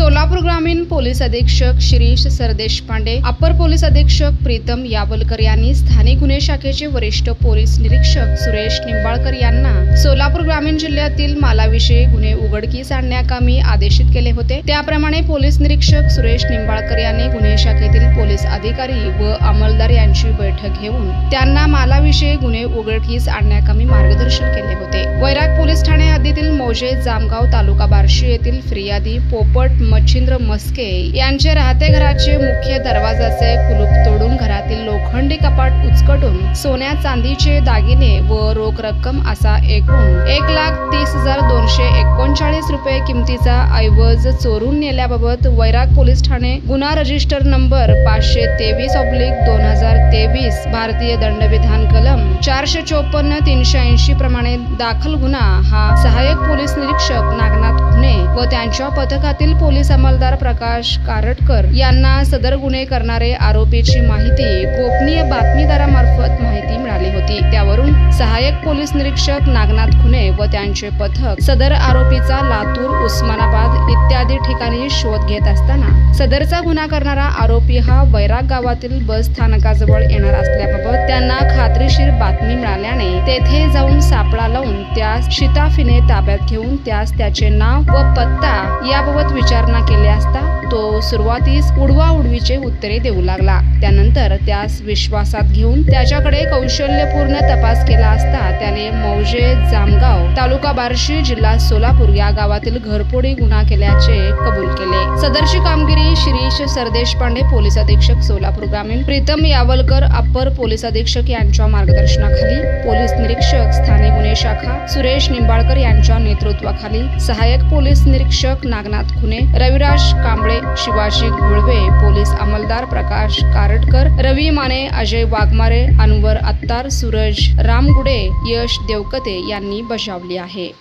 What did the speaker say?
सोलापूर ग्रामीण पोलीस अधीक्षक शिरीष सरदेशपांडे, अपर पोलीस अधीक्षक प्रीतम यावलकर यांनी स्थानिक गुन्हे शाखेचे वरिष्ठ पोलीस निरीक्षक सुरेश निंबाळकर यांना सोलापूर ग्रामीण जिल्ह्यातील मालाविषयी गुन्हे उघडकीस आणण्याकामी आदेशित केले होते। त्याप्रमाणे पोलीस निरीक्षक सुरेश निंबाळकर यांनी गुन्हे शाखेतील पोलीस अधिकारी व अंमलदार यांची बैठक घेऊन त्यांना मालाविषयी गुन्हे उघडकीस आणण्याकामी मार्गदर्शन केले होते। वैराग पोलीस ठाणे हद्दीतील मौजे जामगाव तालुका बार्शी येथील फिर्यादी पोपट मच्छिंद्र मस्के यांचे राहते घराचे मुख्य दरवाजाचे कुलूप तोडून घरातील लोखंडी कपाट उचकटून सोन्या चांदीचे दागिने व रोख रक्कम असा एकूण 1,30,239 रुपये किमतीचा ऐवज चोरून नेल्याबाबत वैराग पोलीस ठाणे गुन्हा रजिस्टर नंबर 523/2023 भारतीय दंडविधान कलम 454-380 प्रमाणे दाखल गुन्हा हा सहाय्यक पोलीस निरीक्षक नागनाथ खुने व त्यांच्या पथकातील पोलीस अंमलदार प्रकाश कारटकर यांना सदर गुन्हे करणारे आरोपीची माहिती गोपनीय बातमीदारामार्फत माहिती मिळाली होती। त्यावरून सहाय्यक पोलीस निरीक्षक नागनाथ खुने व त्यांचे पथक सदर आरोपीचा लातूर, उस्मानाबाद इत्यादी ठिकाणी शोध घेत असताना सदरचा गुन्हा करणारा आरोपी हा वैराग गावातील बस स्थानकाजवळ येणार असल्याबाबत त्यांना खात्रीशीर बातमी मिळाल्याने तेथे जाऊन सापळा लावून त्यास शिताफीने ताब्यात घेऊन त्यास त्याचे नाव व पत्ता याबाबत विचारणा केली असता तो सुरुवातीस उडवाउडवीचे उत्तरे देऊ लागला। त्यानंतर त्यास विश्वासात घेऊन त्याच्याकडे कौशल्यपूर्ण तपास केला असता त्याने मौजे जामगाव तालुका बार्शी जिल्हा सोलापूर या गावातील घरफोडी गुन्हा केल्याचे कबूल केले। सदरची कामगिरी शिरीष सरदेशपांडे पोलीस अधीक्षक सोलापूर ग्रामीण, प्रीतम यावलकर अपर पोलीस अधीक्षक यांच्या मार्गदर्शनाखाली पोलीस निरीक्षक स्थानिक गुन्हे शाखा सुरेश निंबाळकर यांच्या नेतृत्वाखाली सहाय्यक पोलीस निरीक्षक नागनाथ खुने, रविराज कांबळे, शिवाजी गुळवे, पोलीस अंमलदार प्रकाश कारटकर, रवी माने, अजय वाघमारे, अनवर अत्तार, सूरज रामगुडे, यश देवकते यांनी बजावली आहे।